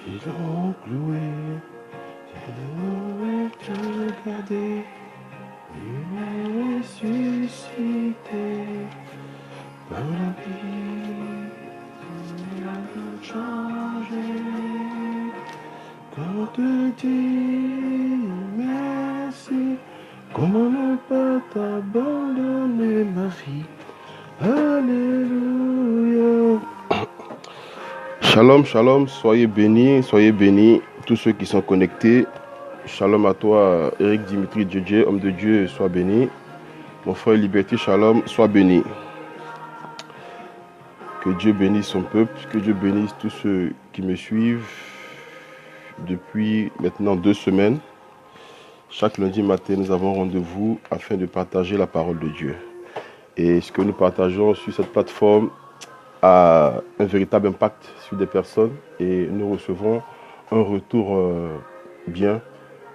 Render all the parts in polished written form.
Ils l'ont cloué, ils l'ont gardé, ils l'ont ressuscité. Par la vie, il a tout changé. Quand te dis merci, comment ne pas t'abandonner ma vie? Alléluia. Shalom, shalom, soyez bénis, tous ceux qui sont connectés. Shalom à toi, Eric Dimitri Djedje, homme de Dieu, sois béni. Mon frère Liberté, shalom, sois béni. Que Dieu bénisse son peuple, que Dieu bénisse tous ceux qui me suivent depuis maintenant 2 semaines. Chaque lundi matin, nous avons rendez-vous afin de partager la parole de Dieu. Et ce que nous partageons sur cette plateforme a un véritable impact sur des personnes et nous recevons un retour bien.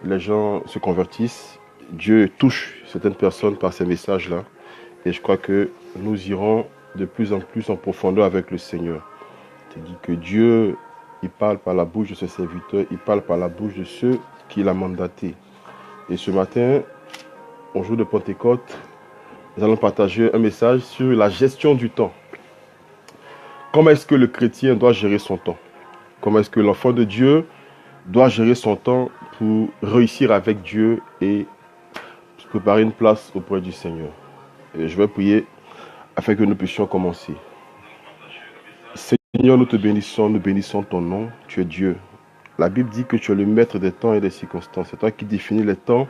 Les gens se convertissent. Dieu touche certaines personnes par ces messages-là. Et je crois que nous irons de plus en plus en profondeur avec le Seigneur. C'est-à-dire que Dieu, il parle par la bouche de ses serviteurs, il parle par la bouche de ceux qu'il a mandatés. Et ce matin, au jour de Pentecôte, nous allons partager un message sur la gestion du temps. Comment est-ce que le chrétien doit gérer son temps? Comment est-ce que l'enfant de Dieu doit gérer son temps pour réussir avec Dieu et se préparer une place auprès du Seigneur? Et je vais prier afin que nous puissions commencer. Seigneur, nous te bénissons, nous bénissons ton nom. Tu es Dieu. La Bible dit que tu es le maître des temps et des circonstances. C'est toi qui définis les temps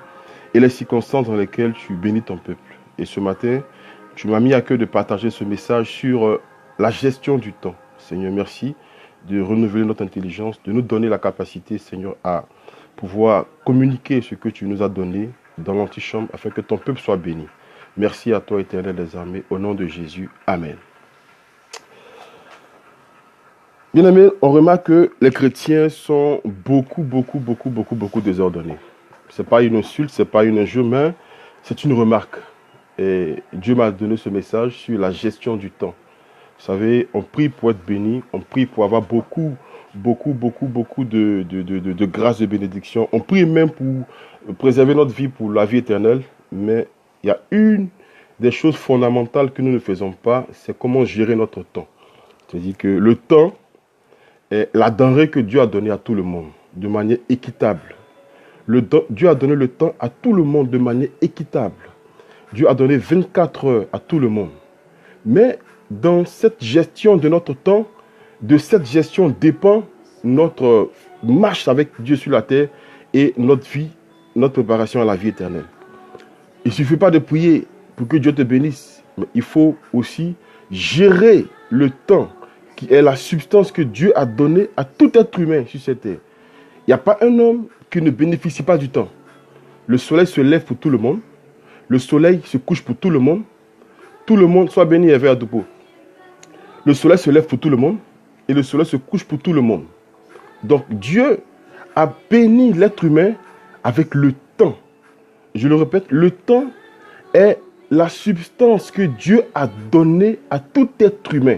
et les circonstances dans lesquelles tu bénis ton peuple. Et ce matin, tu m'as mis à cœur de partager ce message sur la gestion du temps. Seigneur, merci de renouveler notre intelligence, de nous donner la capacité, Seigneur, à pouvoir communiquer ce que tu nous as donné dans l'antichambre afin que ton peuple soit béni. Merci à toi, Éternel des armées, au nom de Jésus. Amen. Bien aimé, on remarque que les chrétiens sont beaucoup désordonnés. Ce n'est pas une insulte, ce n'est pas une injure, mais c'est une remarque. Et Dieu m'a donné ce message sur la gestion du temps. Vous savez, on prie pour être béni, on prie pour avoir beaucoup de grâce, de bénédiction. On prie même pour préserver notre vie pour la vie éternelle. Mais il y a une des choses fondamentales que nous ne faisons pas, c'est comment gérer notre temps. C'est-à-dire que le temps est la denrée que Dieu a donnée à tout le monde, de manière équitable. Dieu a donné le temps à tout le monde de manière équitable. Dieu a donné 24 heures à tout le monde. Mais dans cette gestion de notre temps, de cette gestion dépend notre marche avec Dieu sur la terre et notre vie, notre préparation à la vie éternelle. Il ne suffit pas de prier pour que Dieu te bénisse, mais il faut aussi gérer le temps qui est la substance que Dieu a donnée à tout être humain sur cette terre. Il n'y a pas un homme qui ne bénéficie pas du temps. Le soleil se lève pour tout le monde. Le soleil se couche pour tout le monde. Tout le monde, soit béni et vers Adopo. Le soleil se lève pour tout le monde et le soleil se couche pour tout le monde. Donc Dieu a béni l'être humain avec le temps. Je le répète, le temps est la substance que Dieu a donnée à tout être humain,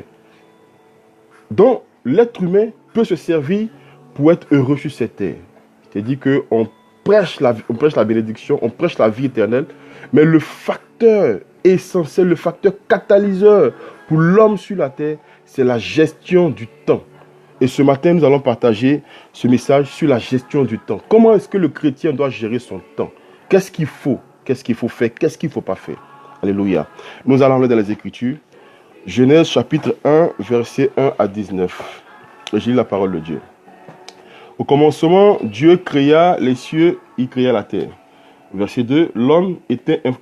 dont l'être humain peut se servir pour être heureux sur cette terre. C'est-à-dire qu'on prêche la bénédiction, on prêche la vie éternelle, mais le facteur essentiel, le facteur catalyseur pour l'homme sur la terre, c'est la gestion du temps. Et ce matin, nous allons partager ce message sur la gestion du temps. Comment est-ce que le chrétien doit gérer son temps? Qu'est-ce qu'il faut? Qu'est-ce qu'il faut faire? Qu'est-ce qu'il ne faut pas faire? Alléluia. Nous allons aller dans les Écritures. Genèse chapitre 1, versets 1 à 19. Je lis la parole de Dieu. Au commencement, Dieu créa les cieux, il créa la terre. Verset 2,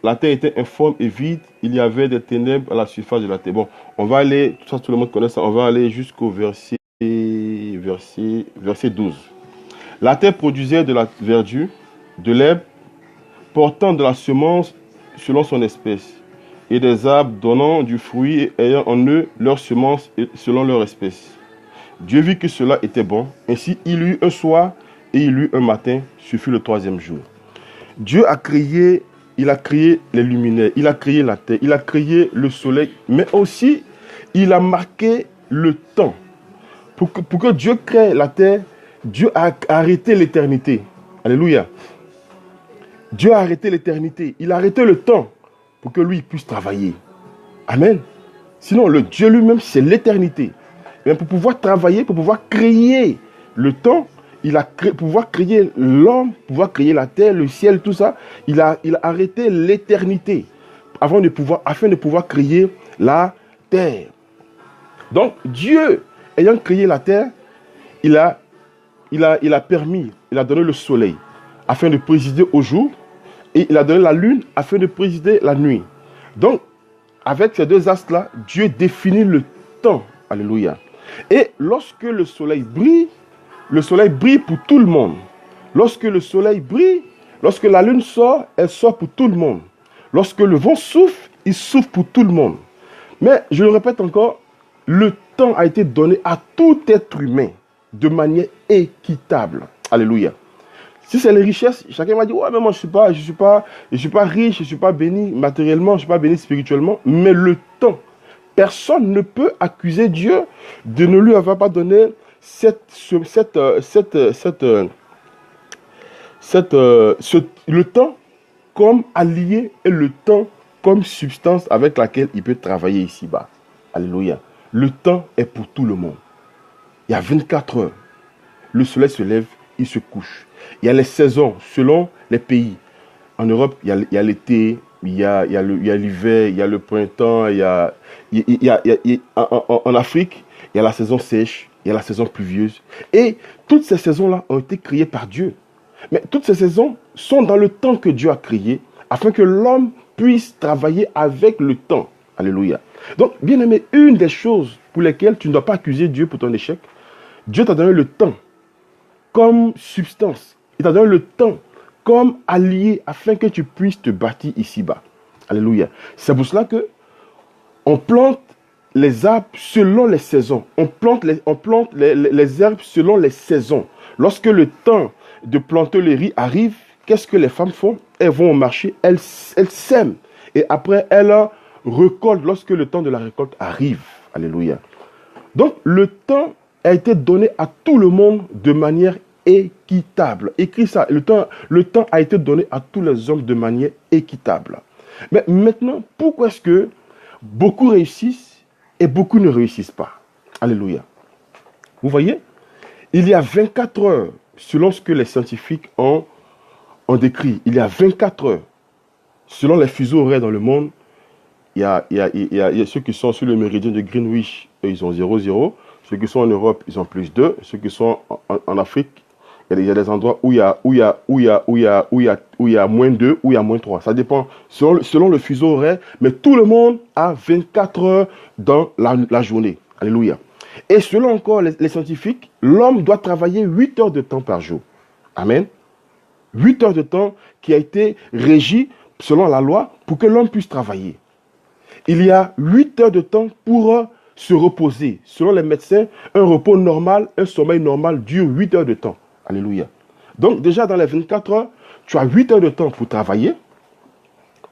la terre était informe et vide, il y avait des ténèbres à la surface de la terre. Bon, on va aller, tout le monde connaît ça, on va aller jusqu'au verset 12. La terre produisait de la verdure, de l'herbe, portant de la semence selon son espèce, et des arbres donnant du fruit et ayant en eux leur semence selon leur espèce. Dieu vit que cela était bon, ainsi il eut un soir et il eut un matin, ce fut le 3e jour. Dieu a créé, il a créé les luminaires, il a créé la terre, il a créé le soleil, mais aussi il a marqué le temps. Pour que Dieu crée la terre, Dieu a arrêté l'éternité. Alléluia. Dieu a arrêté l'éternité. Il a arrêté le temps pour que lui puisse travailler. Amen. Sinon, le Dieu lui-même, c'est l'éternité. Mais pour pouvoir travailler, pour pouvoir créer le temps, pour pouvoir créer l'homme, pouvoir créer la terre, le ciel, tout ça, il a arrêté l'éternité afin de pouvoir créer la terre. Donc, Dieu, ayant créé la terre, il a donné le soleil afin de présider au jour, et il a donné la lune afin de présider la nuit. Donc, avec ces deux astres-là, Dieu définit le temps. Alléluia. Et lorsque le soleil brille pour tout le monde. Lorsque le soleil brille, lorsque la lune sort, elle sort pour tout le monde. Lorsque le vent souffle, il souffle pour tout le monde. Mais, je le répète encore, le temps a été donné à tout être humain de manière équitable. Alléluia. Si c'est les richesses, chacun m'a dit, ouais, mais moi, je suis pas riche, je ne suis pas béni matériellement, je ne suis pas béni spirituellement. Mais le temps, personne ne peut accuser Dieu de ne lui avoir pas donné le temps comme allié et le temps comme substance avec laquelle il peut travailler ici-bas. Alléluia. Le temps est pour tout le monde. Il y a 24 heures. Le soleil se lève, il se couche. Il y a les saisons selon les pays. En Europe, il y a l'été, il y a l'hiver, il y a le printemps, en Afrique, il y a la saison sèche, il y a la saison pluvieuse. Et toutes ces saisons-là ont été créées par Dieu. Mais toutes ces saisons sont dans le temps que Dieu a créé, afin que l'homme puisse travailler avec le temps. Alléluia. Donc, bien aimé, une des choses pour lesquelles tu ne dois pas accuser Dieu pour ton échec, Dieu t'a donné le temps comme substance. Il t'a donné le temps comme allié afin que tu puisses te bâtir ici-bas. Alléluia. C'est pour cela que on plante les arbres selon les saisons. On plante les herbes selon les saisons. Lorsque le temps de planter le riz arrive, qu'est-ce que les femmes font? Elles vont au marché, elles sèment. Et après, elles récoltent lorsque le temps de la récolte arrive. Alléluia. Donc, le temps a été donné à tout le monde de manière équitable. Écris ça. Le temps a été donné à tous les hommes de manière équitable. Mais maintenant, pourquoi est-ce que beaucoup réussissent et beaucoup ne réussissent pas? Alléluia. Vous voyez, il y a 24 heures, selon ce que les scientifiques ont décrit. Il y a 24 heures, selon les fuseaux horaires dans le monde. Il y a ceux qui sont sur le méridien de Greenwich, eux, ils ont 0,0. Ceux qui sont en Europe, ils ont plus 2. Ceux qui sont en Afrique, il y a des endroits où il y a moins 2, où il y a moins 3. Ça dépend selon le fuseau horaire, mais tout le monde a 24 heures dans la journée. Alléluia. Et selon encore les scientifiques, l'homme doit travailler 8 heures de temps par jour. Amen. 8 heures de temps qui a été régi selon la loi pour que l'homme puisse travailler. Il y a 8 heures de temps pour se reposer. Selon les médecins, un repos normal, un sommeil normal dure 8 heures de temps. Alléluia. Donc déjà dans les 24 heures, tu as 8 heures de temps pour travailler.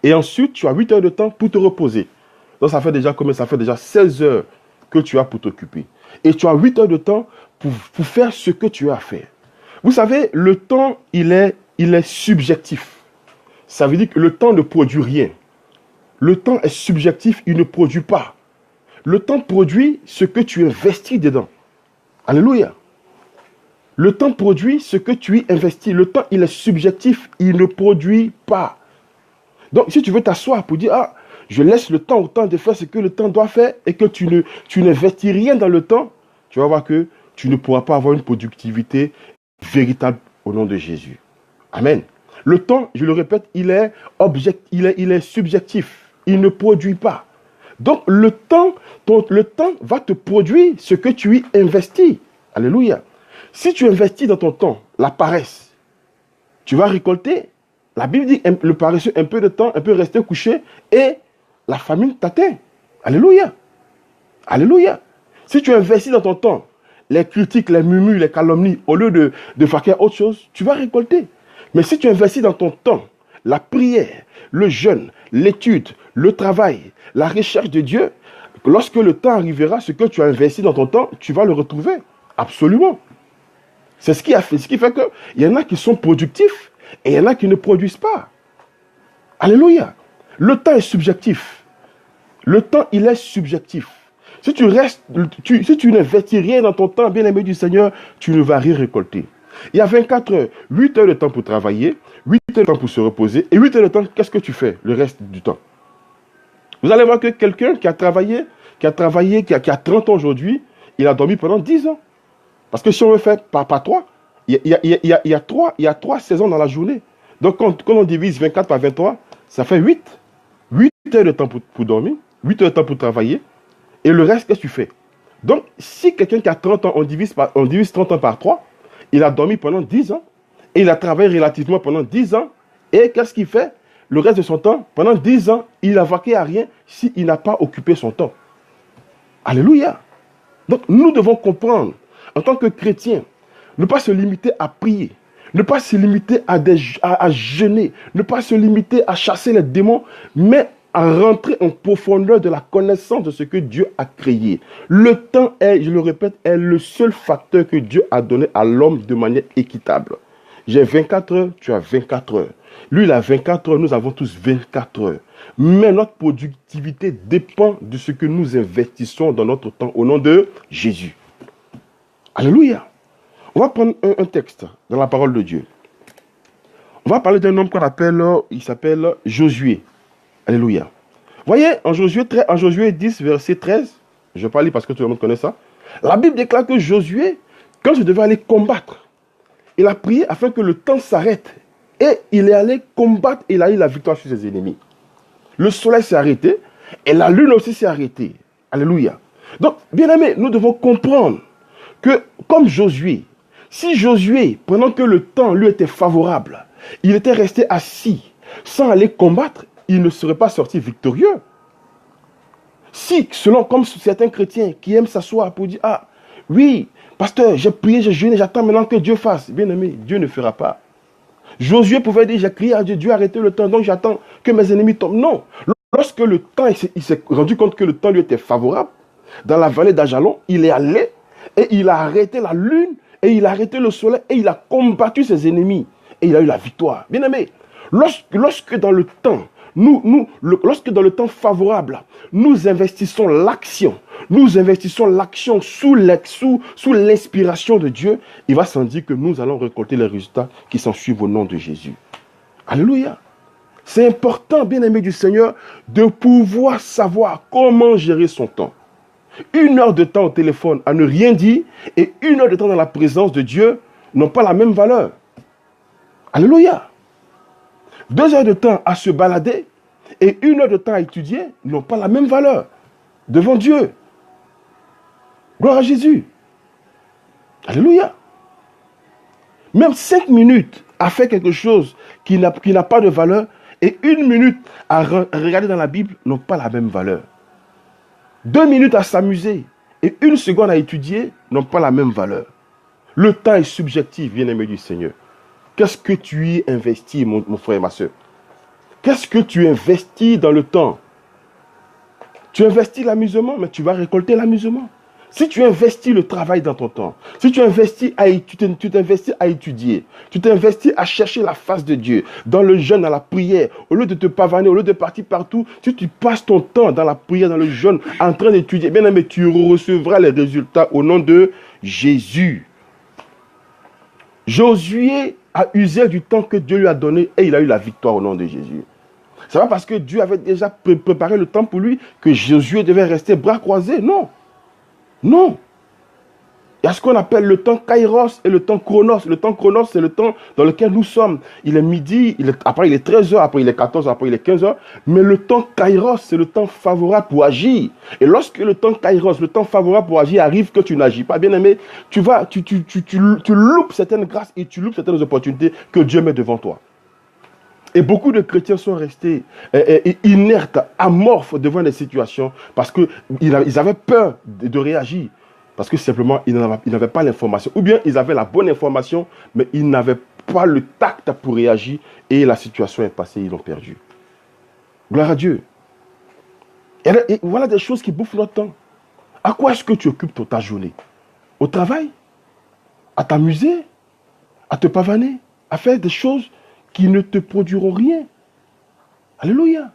Et ensuite, tu as 8 heures de temps pour te reposer. Donc ça fait déjà combien? Ça fait déjà 16 heures que tu as pour t'occuper. Et tu as 8 heures de temps pour faire ce que tu as à faire. Vous savez, le temps, il est subjectif. Ça veut dire que le temps ne produit rien. Le temps est subjectif, il ne produit pas. Le temps produit ce que tu investis dedans. Alléluia. Le temps produit ce que tu y investis. Le temps, il est subjectif, il ne produit pas. Donc, si tu veux t'asseoir pour dire, ah, je laisse le temps au temps de faire ce que le temps doit faire et que tu n'investis rien dans le temps, tu vas voir que tu ne pourras pas avoir une productivité véritable au nom de Jésus. Amen. Le temps, je le répète, il est subjectif. Il ne produit pas. Donc, le temps va te produire ce que tu y investis. Alléluia. Si tu investis dans ton temps la paresse, tu vas récolter. La Bible dit, le paresseux, un peu de temps, un peu rester couché et la famine t'atteint. Alléluia. Alléluia. Si tu investis dans ton temps les critiques, les murmures, les calomnies, au lieu de faire autre chose, tu vas récolter. Mais si tu investis dans ton temps la prière, le jeûne, l'étude, le travail, la recherche de Dieu, lorsque le temps arrivera, ce que tu as investi dans ton temps, tu vas le retrouver. Absolument. C'est ce qui fait qu'il y en a qui sont productifs et il y en a qui ne produisent pas. Alléluia. Le temps est subjectif. Le temps, il est subjectif. Si tu n'investis rien dans ton temps, bien-aimé du Seigneur, tu ne vas rien récolter. Il y a 24 heures, 8 heures de temps pour travailler, 8 heures de temps pour se reposer, et 8 heures de temps, qu'est-ce que tu fais le reste du temps? Vous allez voir que quelqu'un qui a 30 ans aujourd'hui, il a dormi pendant 10 ans. Parce que si on veut faire par 3, il y a 3 saisons dans la journée. Donc quand on divise 24 par 23, ça fait 8. 8 heures de temps pour dormir, 8 heures de temps pour travailler, et le reste, qu'est-ce que tu fais? Donc, si quelqu'un qui a 30 ans, on divise 30 ans par 3, il a dormi pendant 10 ans, et il a travaillé relativement pendant 10 ans, et qu'est-ce qu'il fait? Le reste de son temps, pendant 10 ans, il n'a vaqué à rien s'il n'a pas occupé son temps. Alléluia. Donc, nous devons comprendre, en tant que chrétiens, ne pas se limiter à prier, ne pas se limiter à jeûner, ne pas se limiter à chasser les démons, mais à rentrer en profondeur de la connaissance de ce que Dieu a créé. Le temps est, je le répète, est le seul facteur que Dieu a donné à l'homme de manière équitable. J'ai 24 heures, tu as 24 heures. Lui, il a 24 heures, nous avons tous 24 heures. Mais notre productivité dépend de ce que nous investissons dans notre temps au nom de Jésus. Alléluia. On va prendre un texte dans la parole de Dieu. On va parler d'un homme qu'on appelle, il s'appelle Josué. Alléluia. Voyez, en Josué 10, verset 13, je ne vais pas lire parce que tout le monde connaît ça. La Bible déclare que Josué, quand il devait aller combattre, il a prié afin que le temps s'arrête. Et il est allé combattre et il a eu la victoire sur ses ennemis. Le soleil s'est arrêté et la lune aussi s'est arrêtée. Alléluia. Donc, bien aimés, nous devons comprendre que, comme Josué, si Josué, pendant que le temps lui était favorable, il était resté assis sans aller combattre, il ne serait pas sorti victorieux. Si, selon comme certains chrétiens qui aiment s'asseoir pour dire, ah, oui, pasteur, j'ai prié, j'ai jeûné, j'attends maintenant que Dieu fasse. Bien aimé, Dieu ne fera pas. Josué pouvait dire, j'ai crié à Dieu, Dieu a arrêté le temps, donc j'attends que mes ennemis tombent. Non. Lorsque le temps, il s'est rendu compte que le temps lui était favorable, dans la vallée d'Ajalon, il est allé et il a arrêté la lune et il a arrêté le soleil et il a combattu ses ennemis et il a eu la victoire. Bien aimé, lorsque dans le temps, lorsque dans le temps favorable, nous investissons l'action sous l'inspiration de Dieu, il va sans dire que nous allons récolter les résultats qui s'en suivent au nom de Jésus. Alléluia. C'est important, bien-aimé du Seigneur, de pouvoir savoir comment gérer son temps. 1 heure de temps au téléphone à ne rien dire et 1 heure de temps dans la présence de Dieu n'ont pas la même valeur. Alléluia. 2 heures de temps à se balader et 1 heure de temps à étudier n'ont pas la même valeur devant Dieu. Gloire à Jésus. Alléluia. Même 5 minutes à faire quelque chose qui n'a pas de valeur et 1 minute à regarder dans la Bible n'ont pas la même valeur. 2 minutes à s'amuser et 1 seconde à étudier n'ont pas la même valeur. Le temps est subjectif, bien-aimé du Seigneur. Qu'est-ce que tu y investis, mon frère et ma soeur? Qu'est-ce que tu investis dans le temps? Tu investis l'amusement, mais tu vas récolter l'amusement. Si tu investis le travail dans ton temps, si tu t'investis à étudier, tu t'investis à chercher la face de Dieu, dans le jeûne, dans la prière, au lieu de te pavaner, au lieu de partir partout, si tu passes ton temps dans la prière, dans le jeûne, en train d'étudier, bien aimé, tu recevras les résultats au nom de Jésus. Josué a usé du temps que Dieu lui a donné et il a eu la victoire au nom de Jésus. C'est pas parce que Dieu avait déjà préparé le temps pour lui que Josué devait rester bras croisés. Non. Non. Il y a ce qu'on appelle le temps Kairos et le temps Chronos. Le temps Chronos, c'est le temps dans lequel nous sommes. Il est midi, après il est 13h, après il est 14h, après il est 15h. Mais le temps Kairos, c'est le temps favorable pour agir. Et lorsque le temps Kairos, le temps favorable pour agir arrive que tu n'agis pas, bien aimé, tu loupes certaines grâces et tu loupes certaines opportunités que Dieu met devant toi. Et beaucoup de chrétiens sont restés inertes, amorphes devant des situations parce qu'ils avaient peur de réagir. Parce que simplement, ils n'avaient pas l'information. Ou bien, ils avaient la bonne information, mais ils n'avaient pas le tact pour réagir. Et la situation est passée, ils l'ont perdu. Gloire à Dieu. Et voilà des choses qui bouffent notre temps. À quoi est-ce que tu occupes ta journée? Au travail? À t'amuser? à te pavaner, à faire des choses qui ne te produiront rien. Alléluia.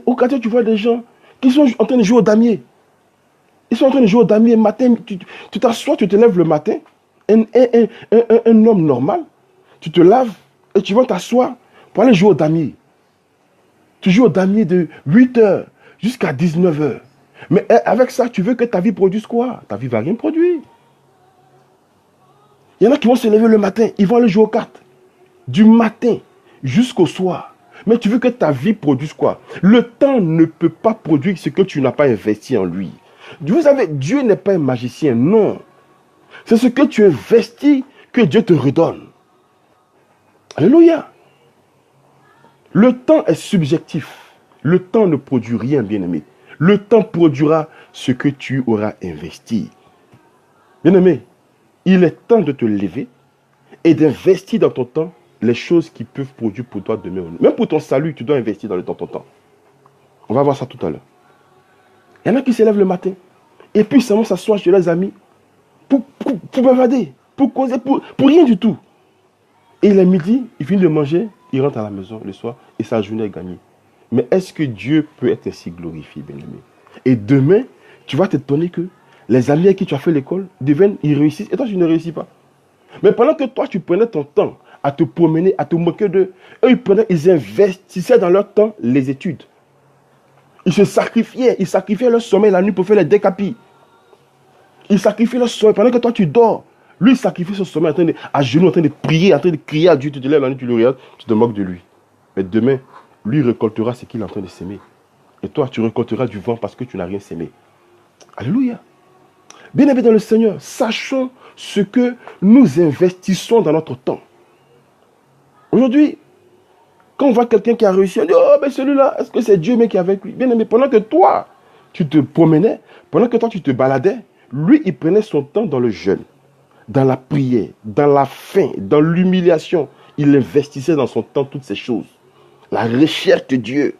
Au quartier, tu vois des gens qui sont en train de jouer au damier. Ils sont en train de jouer au damier. Matin, tu t'assois, tu te lèves le matin. Un homme normal, tu te laves et tu vas t'asseoir pour aller jouer au damier. Tu joues au damier de 8h jusqu'à 19h. Mais avec ça, tu veux que ta vie produise quoi? Ta vie ne va rien produire. Il y en a qui vont se lever le matin, ils vont aller jouer aux cartes. Du matin jusqu'au soir. Mais tu veux que ta vie produise quoi? Le temps ne peut pas produire ce que tu n'as pas investi en lui. Vous savez, Dieu n'est pas un magicien, non. C'est ce que tu investis que Dieu te redonne. Alléluia. Le temps est subjectif. Le temps ne produit rien, bien-aimé. Le temps produira ce que tu auras investi. Bien-aimé, il est temps de te lever et d'investir dans ton temps les choses qui peuvent produire pour toi demain. Même pour ton salut, tu dois investir dans ton temps. On va voir ça tout à l'heure. Il y en a qui se lèvent le matin et puis seulement s'assoient chez leurs amis pour bavader, pour causer, pour rien du tout. Et il est midi, il finit de manger, il rentre à la maison le soir et sa journée est gagnée. Mais est-ce que Dieu peut être ainsi glorifié, bien-aimé? Et demain, tu vas t'étonner que les amis avec qui tu as fait l'école deviennent, ils réussissent et toi tu ne réussis pas. Mais pendant que toi tu prenais ton temps à te promener, à te moquer d'eux, eux ils investissaient dans leur temps les études. Ils sacrifiaient leur sommeil la nuit pour faire les décapis. Ils sacrifiaient leur sommeil pendant que toi tu dors. Lui, il sacrifie son sommeil à genoux, en train de prier, en train de crier à Dieu. Tu te lèves la nuit, tu le regardes, tu te moques de lui. Mais demain, lui récoltera ce qu'il est en train de s'aimer. Et toi, tu récolteras du vent parce que tu n'as rien sémé. Alléluia. Bien-aimés dans le Seigneur, sachons ce que nous investissons dans notre temps. Aujourd'hui, quand on voit quelqu'un qui a réussi, on dit, oh, mais celui-là, est-ce que c'est Dieu mais qui est avec lui? Bien-aimé, pendant que toi, tu te promenais, pendant que toi, tu te baladais, lui, il prenait son temps dans le jeûne, dans la prière, dans la faim, dans l'humiliation. Il investissait dans son temps toutes ces choses. La recherche de Dieu,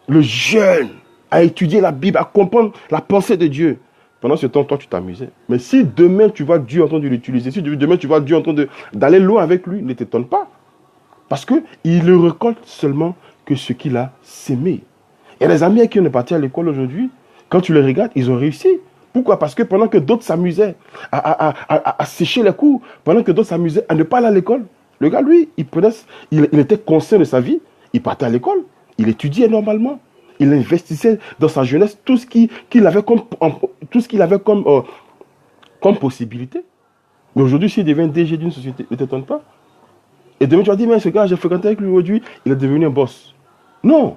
le jeûne, à étudier la Bible, à comprendre la pensée de Dieu. Pendant ce temps, toi, tu t'amusais. Mais si demain, tu vois Dieu en train de l'utiliser, si demain, tu vois Dieu en train d'aller loin avec lui, ne t'étonne pas. Parce qu'il ne récolte seulement que ce qu'il a sémé. Il y a des amis qui on est partis à l'école aujourd'hui, quand tu les regardes, ils ont réussi. Pourquoi? Parce que pendant que d'autres s'amusaient à sécher les cours, pendant que d'autres s'amusaient à ne pas aller à l'école, le gars, lui, il était conscient de sa vie, il partait à l'école, il étudiait normalement, il investissait dans sa jeunesse tout ce qu'il avait comme possibilité. Mais aujourd'hui, s'il devient DG d'une société, ne t'étonne pas. Et demain, tu vas dire, mais ce gars, j'ai fréquenté avec lui aujourd'hui, il est devenu un boss. Non.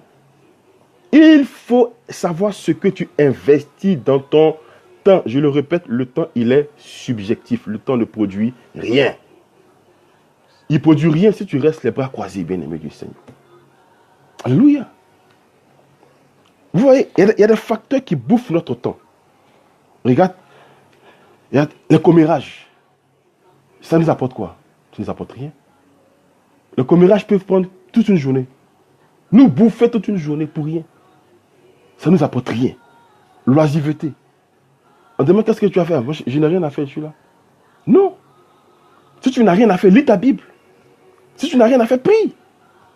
Il faut savoir ce que tu investis dans ton temps. Je le répète, le temps, il est subjectif. Le temps ne produit rien. Il ne produit rien si tu restes les bras croisés, bien-aimé du Seigneur. Alléluia. Vous voyez, il y a des facteurs qui bouffent notre temps. Regarde, il y a le commérage. Ça nous apporte quoi? Ça ne nous apporte rien. Le commérage peut prendre toute une journée. Nous bouffer toute une journée pour rien. Ça ne nous apporte rien. L'oisiveté. On demande qu'est-ce que tu as fait? Moi, je n'ai rien à faire, je suis là. Non. Si tu n'as rien à faire, lis ta Bible. Si tu n'as rien à faire, prie.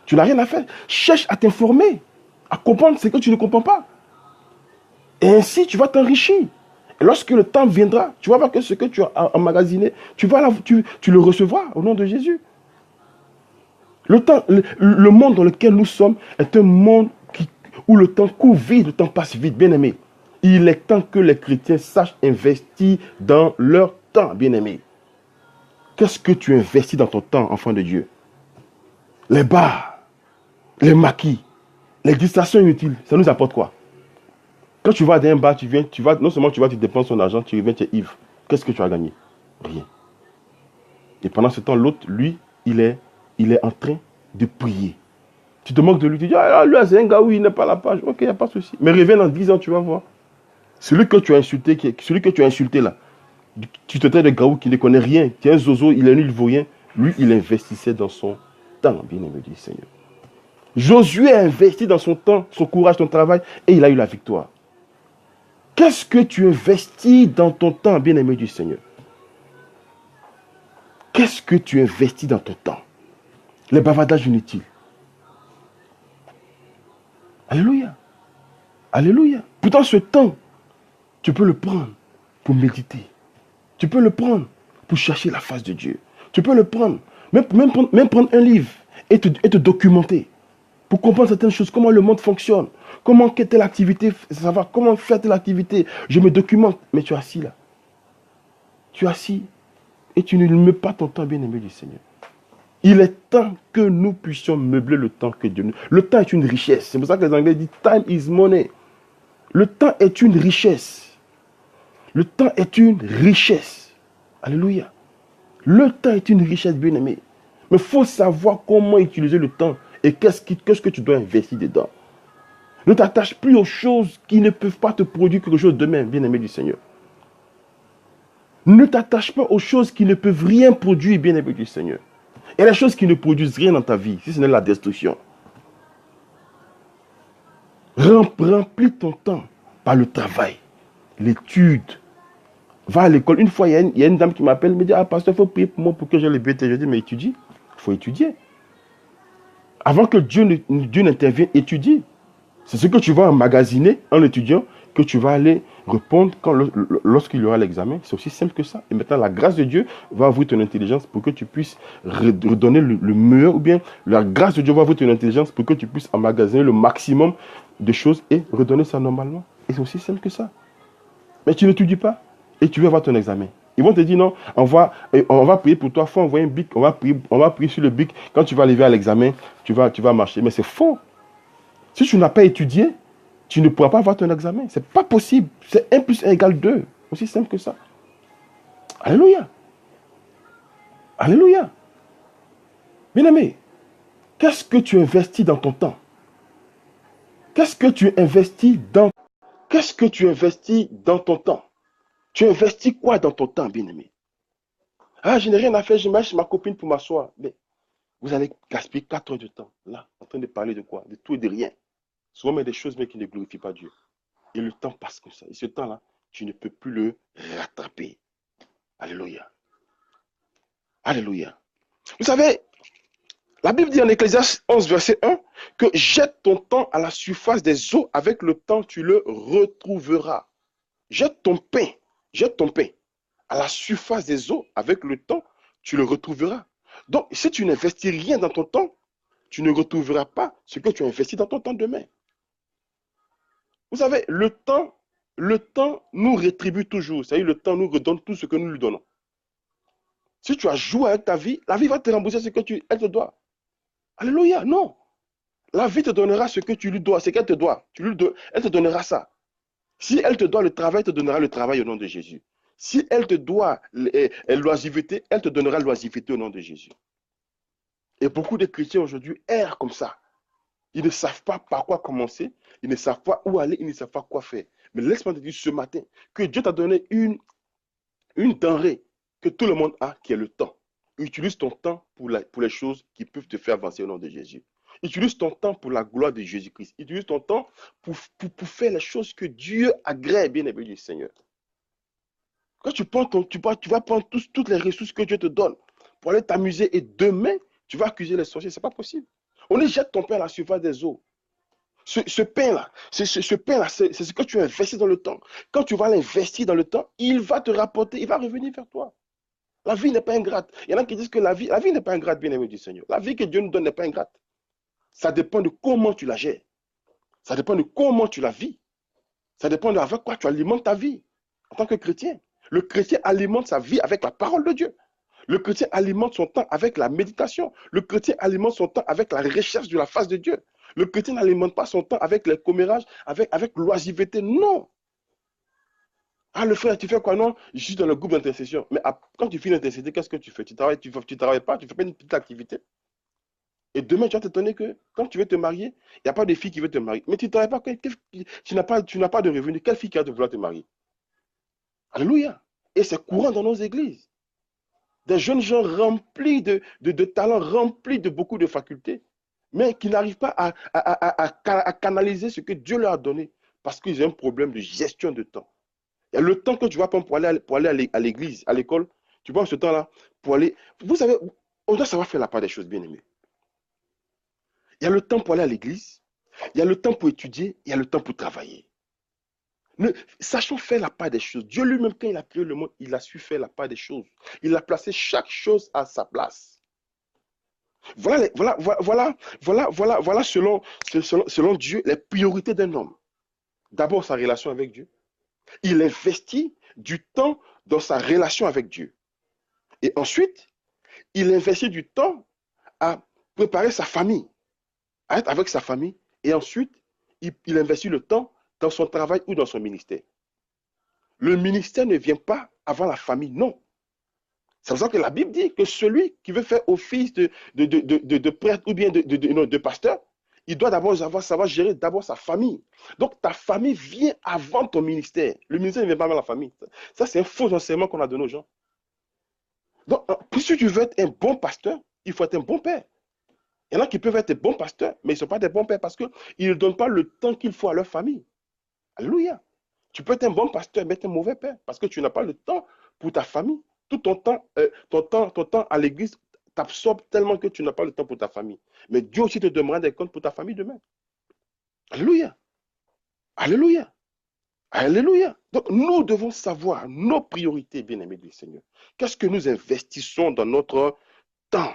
Tu n'as rien à faire. Cherche à t'informer, à comprendre ce que tu ne comprends pas. Et ainsi, tu vas t'enrichir. Et lorsque le temps viendra, tu vas voir que ce que tu as emmagasiné, tu le recevras au nom de Jésus. Le monde dans lequel nous sommes est un monde où le temps court vite, le temps passe vite, bien-aimé. Il est temps que les chrétiens sachent investir dans leur temps, bien-aimé. Qu'est-ce que tu investis dans ton temps, enfant de Dieu? Les bars, les maquis, les distractions inutiles, ça nous apporte quoi? Quand tu vas dans un bar, non seulement tu dépenses ton argent, tu reviens, tu es ivre. Qu'est-ce que tu as gagné? Rien. Et pendant ce temps, l'autre, lui, il est en train de prier. Tu te moques de lui, tu dis, ah, lui, c'est un gars où il n'est pas à la page. Ok, il n'y a pas de souci. Mais reviens dans 10 ans, tu vas voir. Celui que tu as insulté là, tu te traites de gaou qui ne connaît rien, qui est un zozo, il est nul, il ne vaut rien. Lui, il investissait dans son temps, bien-aimé du Seigneur. Josué a investi dans son temps, son courage, son travail, et il a eu la victoire. Qu'est-ce que tu investis dans ton temps, bien-aimé du Seigneur? Qu'est-ce que tu investis dans ton temps? Les bavardages inutiles. Alléluia. Alléluia. Pourtant, ce temps, tu peux le prendre pour méditer. Tu peux le prendre pour chercher la face de Dieu. Tu peux le prendre, même prendre un livre et te documenter pour comprendre certaines choses, comment le monde fonctionne, comment telle activité, savoir comment faire telle activité. Je me documente, mais tu es assis là. Tu es assis et tu ne mets pas ton temps, bien-aimé du Seigneur. Il est temps que nous puissions meubler le temps que Dieu nous... Le temps est une richesse. C'est pour ça que les Anglais disent « time is money ». Le temps est une richesse. Le temps est une richesse. Alléluia. Le temps est une richesse, bien-aimé. Mais il faut savoir comment utiliser le temps et qu'est-ce que tu dois investir dedans. Ne t'attache plus aux choses qui ne peuvent pas te produire quelque chose demain, bien-aimé du Seigneur. Ne t'attache pas aux choses qui ne peuvent rien produire, bien-aimé du Seigneur. Et les choses qui ne produisent rien dans ta vie, si ce n'est la destruction. Remplis ton temps par le travail, l'étude. Va à l'école. Une fois, il y a une dame qui m'appelle, me dit, ah, pasteur, il faut prier pour moi pour que j'ai le BT. Je dis, mais étudie. Il faut étudier. Avant que Dieu n'intervienne, étudie. C'est ce que tu vas emmagasiner en étudiant que tu vas aller répondre lorsqu'il y aura l'examen. C'est aussi simple que ça. Et maintenant, la grâce de Dieu va ouvrir ton intelligence pour que tu puisses redonner le meilleur, ou bien la grâce de Dieu va ouvrir ton intelligence pour que tu puisses emmagasiner le maximum de choses et redonner ça normalement. Et c'est aussi simple que ça. Mais tu n'étudies pas et tu veux avoir ton examen. Ils vont te dire non, on va prier pour toi, il faut envoyer un bic, on va prier sur le bic. Quand tu vas arriver à l'examen, tu vas marcher. Mais c'est faux. Si tu n'as pas étudié, tu ne pourras pas avoir ton examen. Ce n'est pas possible. C'est 1 plus 1 égale 2. Aussi simple que ça. Alléluia. Alléluia. Bien-aimé, qu'est-ce que tu investis dans ton temps? Qu'est-ce que tu investis dans ton temps? Tu investis quoi dans ton temps, bien-aimé? Ah, je n'ai rien à faire, je marche chez ma copine pour m'asseoir. Mais vous allez gaspiller 4 heures de temps, là, en train de parler de quoi? De tout et de rien. Souvent, mais des choses mais qui ne glorifient pas Dieu. Et le temps passe comme ça. Et ce temps-là, tu ne peux plus le rattraper. Alléluia. Alléluia. Vous savez, la Bible dit en Ecclésiaste 11, verset 1, que jette ton temps à la surface des eaux, avec le temps tu le retrouveras. Jette ton pain à la surface des eaux, avec le temps tu le retrouveras. Donc, si tu n'investis rien dans ton temps, tu ne retrouveras pas ce que tu as investi dans ton temps demain. Vous savez, le temps nous rétribue toujours. C'est-à-dire, le temps nous redonne tout ce que nous lui donnons. Si tu as joué avec ta vie, la vie va te rembourser ce que elle te doit. Alléluia, non. La vie te donnera ce que tu lui dois, ce qu'elle te doit. Elle te donnera ça. Si elle te doit le travail, elle te donnera le travail au nom de Jésus. Si elle te doit l'oisiveté, elle te donnera l'oisiveté au nom de Jésus. Et beaucoup de chrétiens aujourd'hui errent comme ça. Ils ne savent pas par quoi commencer, ils ne savent pas où aller, ils ne savent pas quoi faire. Mais laisse-moi te dire ce matin que Dieu t'a donné une denrée que tout le monde a, qui est le temps. Utilise ton temps pour les choses qui peuvent te faire avancer au nom de Jésus. Utilise ton temps pour la gloire de Jésus-Christ. Utilise ton temps pour faire les choses que Dieu agrée, bien-aimé du Seigneur. Quand tu vas prendre toutes les ressources que Dieu te donne pour aller t'amuser et demain, tu vas accuser les sorciers. Ce n'est pas possible. On les jette ton pain à la surface des eaux. Ce pain-là, c'est ce que tu as investi dans le temps. Quand tu vas l'investir dans le temps, il va te rapporter, il va revenir vers toi. La vie n'est pas ingrate. Il y en a qui disent que la vie n'est pas ingrate, bien-aimé du Seigneur. La vie que Dieu nous donne n'est pas ingrate. Ça dépend de comment tu la gères. Ça dépend de comment tu la vis. Ça dépend de avec quoi tu alimentes ta vie en tant que chrétien. Le chrétien alimente sa vie avec la parole de Dieu. Le chrétien alimente son temps avec la méditation. Le chrétien alimente son temps avec la recherche de la face de Dieu. Le chrétien n'alimente pas son temps avec les commérages, avec l'oisiveté. Non. Ah, le frère, tu fais quoi? Non, je suis dans le groupe d'intercession. Mais quand tu finis d'intercéder, qu'est-ce que tu fais? Tu travailles pas, tu fais pas une petite activité. Et demain, tu vas t'étonner que quand tu veux te marier, il n'y a pas de fille qui veut te marier. Mais tu ne travailles pas, tu n'as pas de revenus. Quelle fille qui va te vouloir te marier? Alléluia. Et c'est courant dans nos églises. Des jeunes gens remplis de talents, remplis de beaucoup de facultés, mais qui n'arrivent pas à canaliser ce que Dieu leur a donné parce qu'ils ont un problème de gestion de temps. Et le temps que tu vas prendre pour aller à l'église, à l'école, Tu prends ce temps-là pour aller... Vous savez, on doit savoir faire la part des choses, bien aimés. Il y a le temps pour aller à l'église, il y a le temps pour étudier, il y a le temps pour travailler. Sachons faire la part des choses. Dieu lui-même, quand il a créé le monde, il a su faire la part des choses. Il a placé chaque chose à sa place. Voilà selon Dieu, les priorités d'un homme. D'abord, sa relation avec Dieu. Il investit du temps dans sa relation avec Dieu. Et ensuite, il investit du temps à préparer sa famille, à être avec sa famille. Et ensuite, il investit le temps dans son travail ou dans son ministère. Le ministère ne vient pas avant la famille, non. C'est pour ça que la Bible dit que celui qui veut faire office de prêtre ou bien de pasteur, il doit d'abord savoir gérer d'abord sa famille. Donc ta famille vient avant ton ministère. Le ministère ne vient pas avant la famille. Ça, c'est un faux enseignement qu'on a donné aux gens. Donc, si tu veux être un bon pasteur, il faut être un bon père. Il y en a qui peuvent être des bons pasteurs, mais ils ne sont pas des bons pères parce qu'ils ne donnent pas le temps qu'il faut à leur famille. Alléluia. Tu peux être un bon pasteur, mais être un mauvais père parce que tu n'as pas le temps pour ta famille. Tout ton temps à l'église t'absorbe tellement que tu n'as pas le temps pour ta famille. Mais Dieu aussi te demandera des comptes pour ta famille demain. Alléluia. Alléluia. Alléluia. Donc, nous devons savoir nos priorités, bien-aimés du Seigneur. Qu'est-ce que nous investissons dans notre temps?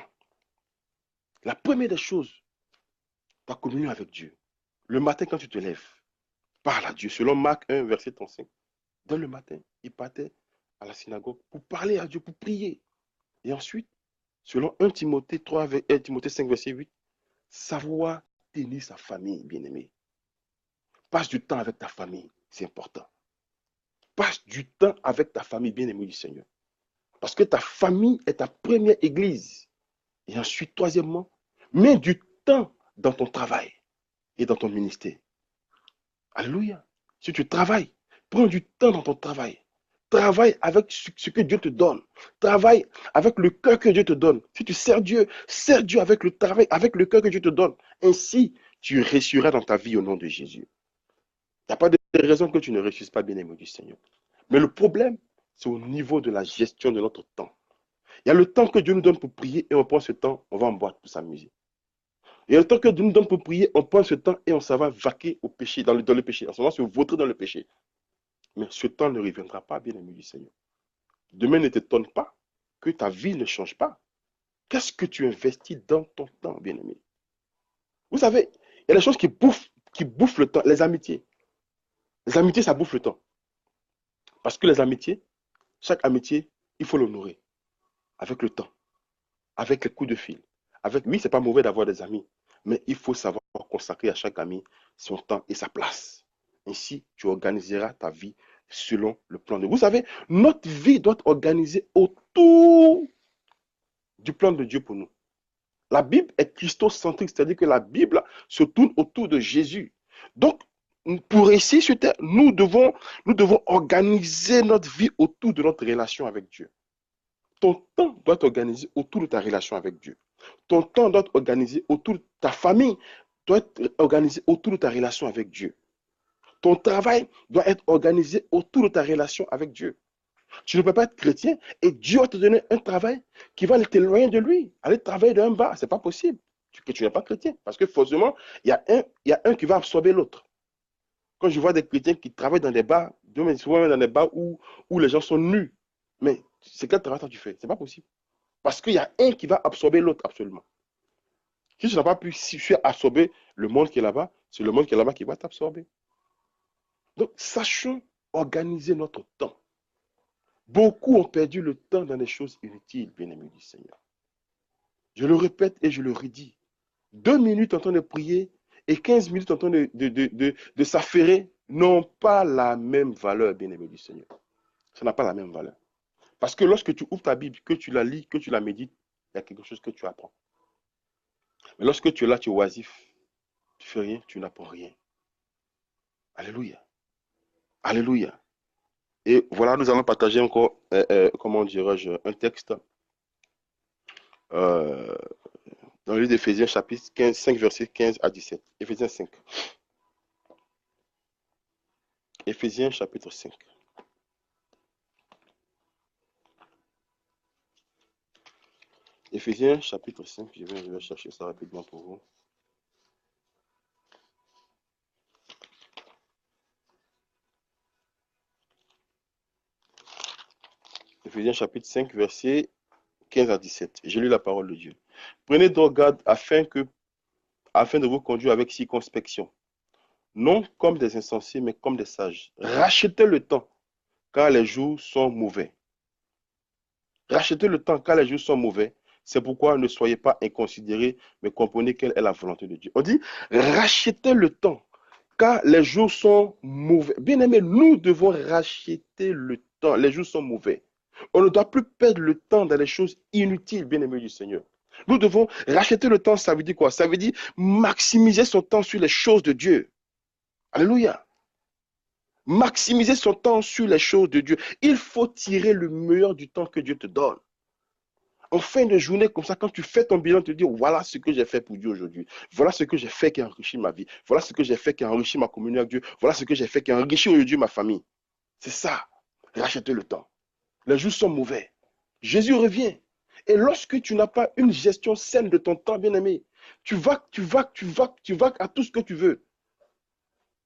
La première des choses, ta communion avec Dieu. Le matin, quand tu te lèves, parle à Dieu. Selon Marc 1, verset 35. Dès le matin, il partait à la synagogue pour parler à Dieu, pour prier. Et ensuite, selon 1 Timothée 3, 1 Timothée 5, verset 8, savoir tenir sa famille, bien-aimé. Passe du temps avec ta famille, c'est important. Passe du temps avec ta famille, bien-aimé du Seigneur. Parce que ta famille est ta première église. Et ensuite, troisièmement, mets du temps dans ton travail et dans ton ministère. Alléluia. Si tu travailles, prends du temps dans ton travail. Travaille avec ce que Dieu te donne. Travaille avec le cœur que Dieu te donne. Si tu sers Dieu avec le travail, avec le cœur que Dieu te donne. Ainsi, tu réussiras dans ta vie au nom de Jésus. Il n'y a pas de raison que tu ne réussisses pas, bien-aimé du Seigneur. Mais le problème, c'est au niveau de la gestion de notre temps. Il y a le temps que Dieu nous donne pour prier et on prend ce temps, on va en boîte pour s'amuser. Il y a le temps que Dieu nous donne pour prier, on prend ce temps et on s'en va vaquer au péché, dans le péché. En ce moment, se vautrer dans le péché. Mais ce temps ne reviendra pas, bien-aimé du Seigneur. Demain ne t'étonne pas que ta vie ne change pas. Qu'est-ce que tu investis dans ton temps, bien-aimé? Vous savez, il y a des choses qui bouffent le temps. Les amitiés. Les amitiés, ça bouffe le temps. Parce que les amitiés, chaque amitié, il faut l'honorer avec le temps, avec les coups de fil. Oui, c'est pas mauvais d'avoir des amis, mais il faut savoir consacrer à chaque ami son temps et sa place. Ainsi, tu organiseras ta vie selon le plan de Dieu. Vous savez, notre vie doit être organisée autour du plan de Dieu pour nous. La Bible est christocentrique, c'est-à-dire que la Bible se tourne autour de Jésus. Donc, pour réussir sur terre, nous devons organiser notre vie autour de notre relation avec Dieu. Ton temps doit être organisé autour de ta relation avec Dieu. Ton temps doit être organisé autour de ta famille, doit être organisé autour de ta relation avec Dieu. Ton travail doit être organisé autour de ta relation avec Dieu. Tu ne peux pas être chrétien et Dieu va te donner un travail qui va t'éloigner de lui. Aller travailler d'un bar, ce n'est pas possible que tu n'es pas chrétien. Parce que forcément, il y a un qui va absorber l'autre. Quand je vois des chrétiens qui travaillent dans des bars, souvent dans des bars où les gens sont nus, mais c'est quel travail tu fais? Ce n'est pas possible. Parce qu'il y a un qui va absorber l'autre absolument. Si tu n'as pas pu absorber le monde qui est là-bas, c'est le monde qui est là-bas qui va t'absorber. Donc, sachons organiser notre temps. Beaucoup ont perdu le temps dans des choses inutiles, bien-aimés du Seigneur. Je le répète et je le redis. 2 minutes en train de prier et 15 minutes en train de s'affairer n'ont pas la même valeur, bien-aimés du Seigneur. Ça n'a pas la même valeur. Parce que lorsque tu ouvres ta Bible, que tu la lis, que tu la médites, il y a quelque chose que tu apprends. Mais lorsque tu es là, tu es oisif, tu fais rien, tu n'apprends rien. Alléluia. Alléluia. Et voilà, nous allons partager encore, comment dirais-je, un texte euh, dans le livre d'Éphésiens, chapitre 15, 5, versets 15 à 17. Éphésiens 5. Éphésiens, chapitre 5. Éphésiens chapitre 5, je vais chercher ça rapidement pour vous. Éphésiens chapitre 5, versets 15 à 17. J'ai lu la parole de Dieu. Prenez donc garde afin de vous conduire avec circonspection, non comme des insensés, mais comme des sages. Rachetez le temps, car les jours sont mauvais. Rachetez le temps, car les jours sont mauvais. C'est pourquoi ne soyez pas inconsidérés, mais comprenez quelle est la volonté de Dieu. On dit, rachetez le temps, car les jours sont mauvais. Bien aimé, nous devons racheter le temps. Les jours sont mauvais. On ne doit plus perdre le temps dans les choses inutiles, bien aimé du Seigneur. Nous devons racheter le temps, ça veut dire quoi? Ça veut dire maximiser son temps sur les choses de Dieu. Alléluia. Maximiser son temps sur les choses de Dieu. Il faut tirer le meilleur du temps que Dieu te donne. En fin de journée, comme ça, quand tu fais ton bilan, tu te dis, voilà ce que j'ai fait pour Dieu aujourd'hui. Voilà ce que j'ai fait qui a enrichi ma vie. Voilà ce que j'ai fait qui a enrichi ma communion avec Dieu. Voilà ce que j'ai fait qui a enrichi aujourd'hui ma famille. C'est ça. Racheter le temps. Les jours sont mauvais. Jésus revient. Et lorsque tu n'as pas une gestion saine de ton temps, bien-aimé, tu vas à tout ce que tu veux.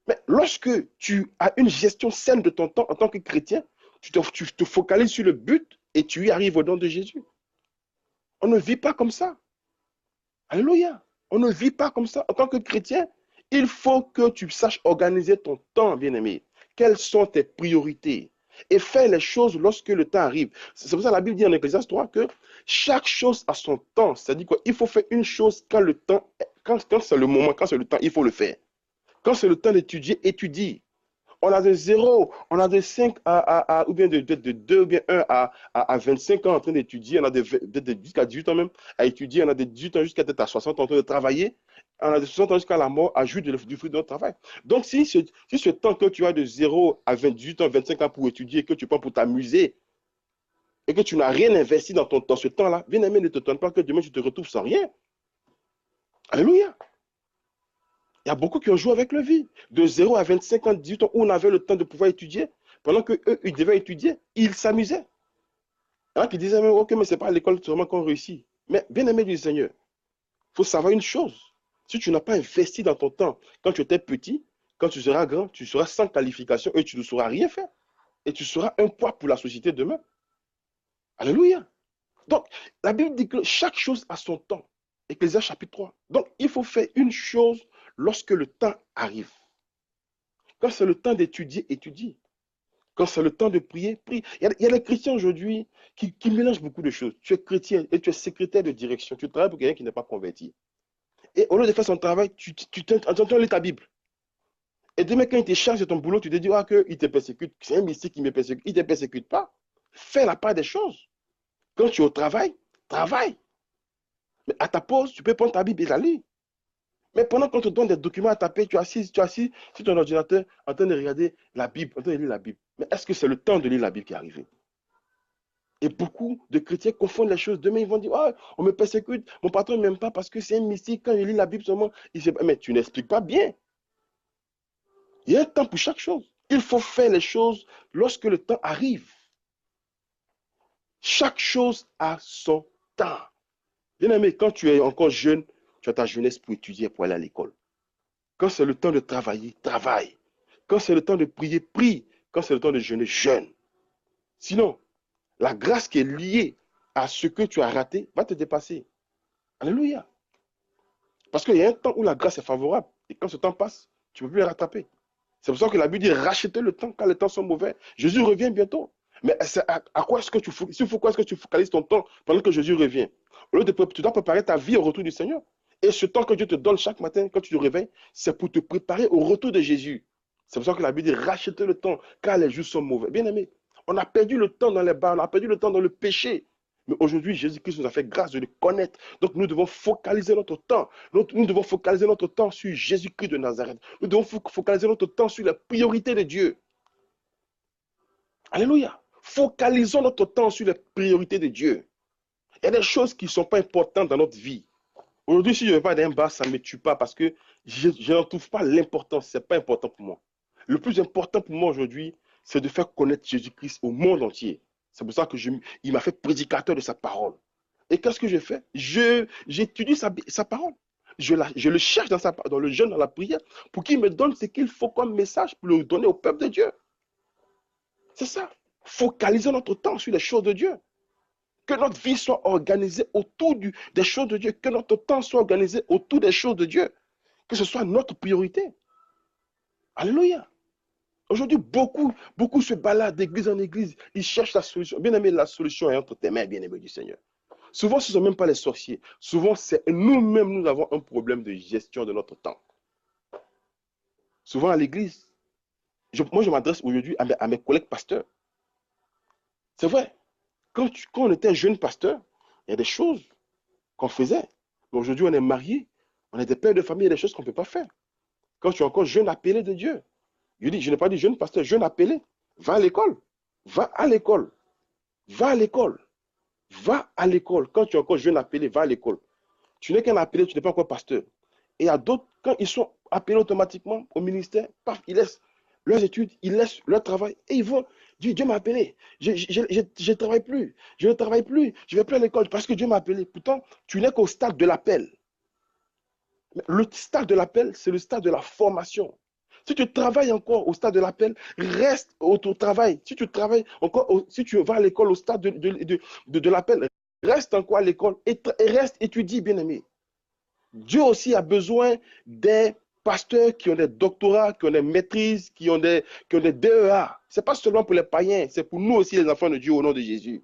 Mais lorsque tu as une gestion saine de ton temps en tant que chrétien, tu te focalises sur le but et tu y arrives au nom de Jésus. On ne vit pas comme ça. Alléluia. On ne vit pas comme ça. En tant que chrétien, il faut que tu saches organiser ton temps, bien-aimé. Quelles sont tes priorités? Et faire les choses lorsque le temps arrive. C'est pour ça que la Bible dit en Ecclésiaste 3 que chaque chose a son temps. C'est-à-dire quoi? Il faut faire une chose quand le temps, quand c'est le moment, quand c'est le temps, il faut le faire. Quand c'est le temps d'étudier, étudie. On a de 0, on a de 5 ou bien de 2 ou bien 1 à 25 ans en train d'étudier, on a jusqu'à 18 ans même à étudier, on a de 18 ans jusqu'à peut-être à 60 ans en train de travailler, on a de 60 ans jusqu'à la mort à jouir du fruit de notre travail. Donc, si ce temps que tu as de 0 à 28 ans, 25 ans pour étudier, que tu prends pour t'amuser, et que tu n'as rien investi dans ce temps-là, bien aimé, ne te donne pas que demain tu te retrouves sans rien. Alléluia. Il y a beaucoup qui ont joué avec leur vie. De 0 à 25 ans, 18 ans, où on avait le temps de pouvoir étudier, pendant qu'eux, ils devaient étudier, ils s'amusaient. Il y en a qui disaient, ok, mais ce n'est pas à l'école seulement qu'on réussit. Mais bien aimé du Seigneur, il faut savoir une chose. Si tu n'as pas investi dans ton temps quand tu étais petit, quand tu seras grand, tu seras sans qualification et tu ne sauras rien faire. Et tu seras un poids pour la société demain. Alléluia. Donc, la Bible dit que chaque chose a son temps. Ecclésiaste chapitre 3. Donc, il faut faire une chose lorsque le temps arrive. Quand c'est le temps d'étudier, étudie. Quand c'est le temps de prier, prie. Il y a des chrétiens aujourd'hui qui mélangent beaucoup de choses. Tu es chrétien et tu es secrétaire de direction. Tu travailles pour quelqu'un qui n'est pas converti. Et au lieu de faire son travail, tu entends lire ta Bible. Et demain, quand il te charge de ton boulot, tu te dis qu'il te persécute. C'est un mystique qui me persécute. Il ne te persécute pas. Fais la part des choses. Quand tu es au travail, travaille. Mais à ta pause, tu peux prendre ta Bible et la lire. Mais pendant qu'on te donne des documents à taper, tu es assis sur ton ordinateur en train de regarder la Bible, en train de lire la Bible. Mais est-ce que c'est le temps de lire la Bible qui est arrivé? Et beaucoup de chrétiens confondent les choses. Demain, ils vont dire, oh, on me persécute, mon patron ne m'aime pas parce que c'est un mystique. Quand il lit la Bible seulement, il sait pas. Mais tu n'expliques pas bien. Il y a un temps pour chaque chose. Il faut faire les choses lorsque le temps arrive. Chaque chose a son temps. Bien aimé, quand tu es encore jeune, tu as ta jeunesse pour étudier, pour aller à l'école. Quand c'est le temps de travailler, travaille. Quand c'est le temps de prier, prie. Quand c'est le temps de jeûner, jeûne. Sinon, la grâce qui est liée à ce que tu as raté va te dépasser. Alléluia. Parce qu'il y a un temps où la grâce est favorable. Et quand ce temps passe, tu ne peux plus la rattraper. C'est pour ça que la Bible dit racheter le temps quand les temps sont mauvais. Jésus revient bientôt. Mais à quoi est-ce que tu focalises ton temps pendant que Jésus revient? Au lieu de, tu dois préparer ta vie au retour du Seigneur. Et ce temps que Dieu te donne chaque matin quand tu te réveilles, c'est pour te préparer au retour de Jésus. C'est pour ça que la Bible dit racheter le temps car les jours sont mauvais. Bien aimé, on a perdu le temps dans les bars, on a perdu le temps dans le péché. Mais aujourd'hui, Jésus-Christ nous a fait grâce de le connaître. Donc nous devons focaliser notre temps. Nous devons focaliser notre temps sur Jésus-Christ de Nazareth. Nous devons focaliser notre temps sur la priorité de Dieu. Alléluia. Focalisons notre temps sur les priorités de Dieu. Il y a des choses qui ne sont pas importantes dans notre vie. Aujourd'hui, si je vais pas d'un bar, ça ne me tue pas parce que je n'en trouve pas l'importance. Ce n'est pas important pour moi. Le plus important pour moi aujourd'hui, c'est de faire connaître Jésus-Christ au monde entier. C'est pour ça qu'il m'a fait prédicateur de sa parole. Et qu'est-ce que je fais? J'étudie sa parole. Je le cherche dans le jeûne, dans la prière, pour qu'il me donne ce qu'il faut comme message pour le donner au peuple de Dieu. C'est ça. Focaliser notre temps sur les choses de Dieu. Que notre vie soit organisée autour des choses de Dieu. Que notre temps soit organisé autour des choses de Dieu. Que ce soit notre priorité. Alléluia. Aujourd'hui, beaucoup se baladent d'église en église. Ils cherchent la solution. Bien aimé, la solution est entre tes mains, bien aimé du Seigneur. Souvent, ce ne sont même pas les sorciers. Souvent, c'est nous-mêmes, nous avons un problème de gestion de notre temps. Souvent, à l'église, moi, je m'adresse aujourd'hui à mes collègues pasteurs. C'est vrai. Quand on était jeune pasteur, il y a des choses qu'on faisait. Mais aujourd'hui, on est mariés, on est des pères de famille, il y a des choses qu'on ne peut pas faire. Quand tu es encore jeune appelé de Dieu, je n'ai pas dit jeune pasteur, jeune appelé, va à l'école. Va à l'école. Va à l'école. Va à l'école. Quand tu es encore jeune appelé, va à l'école. Tu n'es qu'un appelé, tu n'es pas encore pasteur. Et il y a d'autres, quand ils sont appelés automatiquement au ministère, paf, ils laissent leurs études, ils laissent leur travail et ils vont dire Dieu m'a appelé. Je ne travaille plus. Je ne travaille plus. Je ne vais plus à l'école parce que Dieu m'a appelé. Pourtant, tu n'es qu'au stade de l'appel. Le stade de l'appel, c'est le stade de la formation. Si tu travailles encore au stade de l'appel, reste au travail. Si tu travailles encore, si tu vas à l'école au stade de l'appel, reste encore à l'école et reste étudie, bien-aimé. Dieu aussi a besoin des pasteurs qui ont des doctorats, qui ont des maîtrises, qui ont des DEA. Ce n'est pas seulement pour les païens, c'est pour nous aussi les enfants de Dieu au nom de Jésus.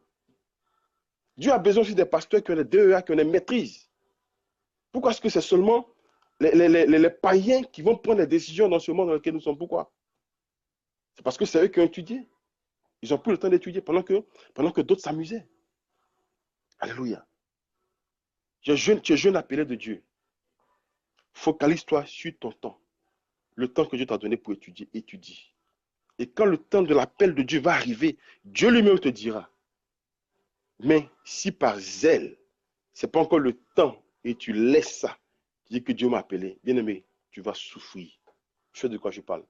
Dieu a besoin aussi des pasteurs qui ont des DEA, qui ont des maîtrises. Pourquoi est-ce que c'est seulement les païens qui vont prendre les décisions dans ce monde dans lequel nous sommes? Pourquoi? C'est parce que c'est eux qui ont étudié. Ils n'ont plus le temps d'étudier pendant que d'autres s'amusaient. Alléluia. Tu es jeune appelé de Dieu. Focalise-toi sur ton temps. Le temps que Dieu t'a donné pour étudier, étudie. Et quand le temps de l'appel de Dieu va arriver, Dieu lui-même te dira. Mais si par zèle, ce n'est pas encore le temps et tu laisses ça, tu dis que Dieu m'a appelé, bien aimé, tu vas souffrir. Je sais de quoi je parle.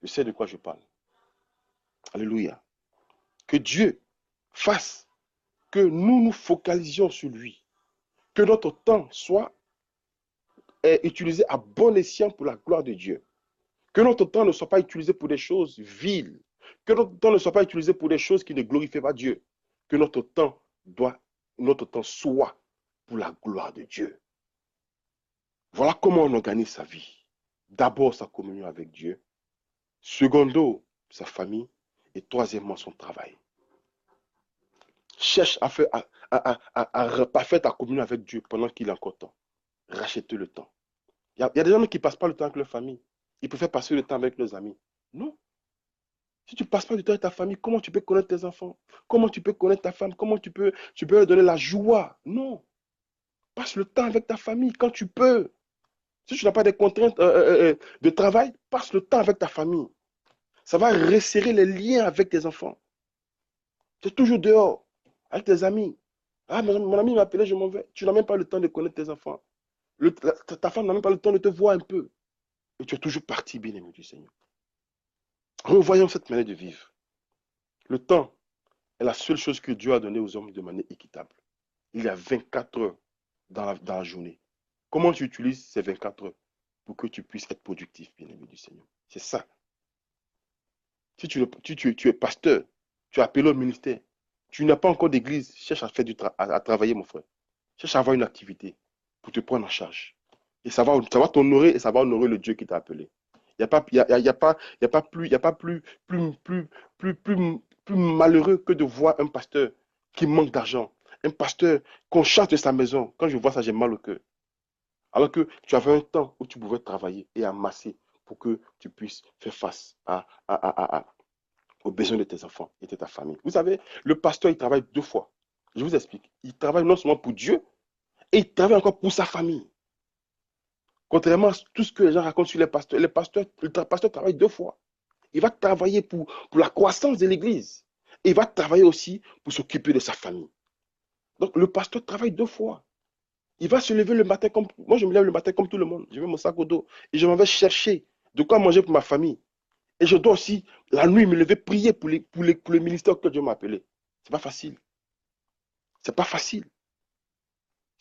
Je sais de quoi je parle. Alléluia. Que Dieu fasse que nous nous focalisions sur lui. Que notre temps soit utilisé à bon escient pour la gloire de Dieu. Que notre temps ne soit pas utilisé pour des choses viles. Que notre temps ne soit pas utilisé pour des choses qui ne glorifient pas Dieu. Que notre temps soit pour la gloire de Dieu. Voilà comment on organise sa vie. D'abord, sa communion avec Dieu. Secondo, sa famille. Et troisièmement, son travail. Cherche à parfaire ta communion avec Dieu pendant qu'il est encore temps. Rachetez le temps. Il y a des gens qui ne passent pas le temps avec leur famille. Ils préfèrent passer le temps avec leurs amis. Non. Si tu ne passes pas du temps avec ta famille, comment tu peux connaître tes enfants? Comment tu peux connaître ta femme? Comment tu peux leur donner la joie? Non. Passe le temps avec ta famille quand tu peux. Si tu n'as pas des contraintes de travail, passe le temps avec ta famille. Ça va resserrer les liens avec tes enfants. Tu es toujours dehors, avec tes amis. Ah, mon ami m'a appelé, je m'en vais. Tu n'as même pas le temps de connaître tes enfants. Ta femme n'a même pas le temps de te voir un peu. Et tu es toujours parti, bien-aimé du Seigneur. Revoyons cette manière de vivre. Le temps est la seule chose que Dieu a donnée aux hommes de manière équitable. Il y a 24 heures dans la journée. Comment tu utilises ces 24 heures pour que tu puisses être productif, bien-aimé du Seigneur? C'est ça. Si tu es pasteur, tu es appelé au ministère, tu n'as pas encore d'église, cherche à faire à travailler, mon frère. Cherche à avoir une activité pour te prendre en charge. Et ça va t'honorer et ça va honorer le Dieu qui t'a appelé. Il n'y a pas plus malheureux que de voir un pasteur qui manque d'argent. Un pasteur qu'on chasse de sa maison. Quand je vois ça, j'ai mal au cœur. Alors que tu avais un temps où tu pouvais travailler et amasser pour que tu puisses faire face aux besoins de tes enfants et de ta famille. Vous savez, le pasteur, il travaille deux fois. Je vous explique. Il travaille non seulement pour Dieu, et il travaille encore pour sa famille. Contrairement à tout ce que les gens racontent sur le pasteur travaille deux fois. Il va travailler pour la croissance de l'Église. Et il va travailler aussi pour s'occuper de sa famille. Donc, le pasteur travaille deux fois. Il va se lever le matin comme... Moi, je me lève le matin comme tout le monde. Je mets mon sac au dos et je m'en vais chercher de quoi manger pour ma famille. Et je dois aussi, la nuit, me lever, prier pour le ministère que Dieu m'a appelé. Ce n'est pas facile. Ce n'est pas facile.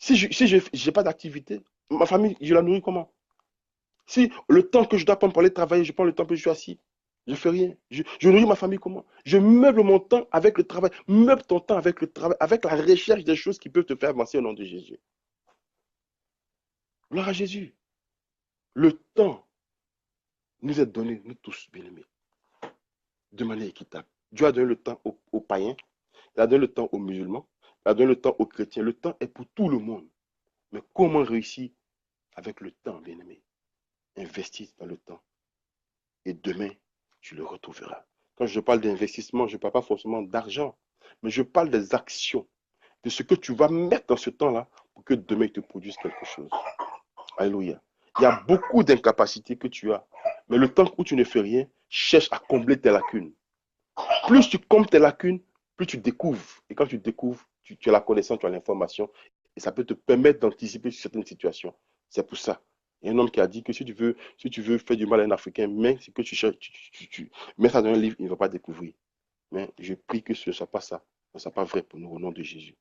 Si je n'ai pas d'activité, ma famille, je la nourris comment? Si le temps que je dois prendre pour aller travailler, je prends le temps que je suis assis, je fais rien. Je nourris ma famille comment? Je meuble mon temps avec le travail. Meuble ton temps avec le travail, avec la recherche des choses qui peuvent te faire avancer au nom de Jésus. Gloire à Jésus. Le temps nous est donné, nous tous, bien-aimés, de manière équitable. Dieu a donné le temps aux païens, il a donné le temps aux musulmans, il a donné le temps aux chrétiens. Le temps est pour tout le monde. Mais comment réussir avec le temps, bien-aimé? Investis dans le temps. Et demain, tu le retrouveras. Quand je parle d'investissement, je ne parle pas forcément d'argent, mais je parle des actions, de ce que tu vas mettre dans ce temps-là pour que demain, il te produise quelque chose. Alléluia. Il y a beaucoup d'incapacités que tu as, mais le temps où tu ne fais rien, cherche à combler tes lacunes. Plus tu combles tes lacunes, plus tu découvres. Et quand tu découvres, tu as la connaissance, tu as l'information, et ça peut te permettre d'anticiper sur certaines situations. C'est pour ça. Il y a un homme qui a dit que si tu veux faire du mal à un Africain, mais ce que tu cherches, tu mets ça dans un livre, il ne va pas découvrir. Mais je prie que ce ne soit pas ça. Ce ne soit pas vrai pour nous au nom de Jésus.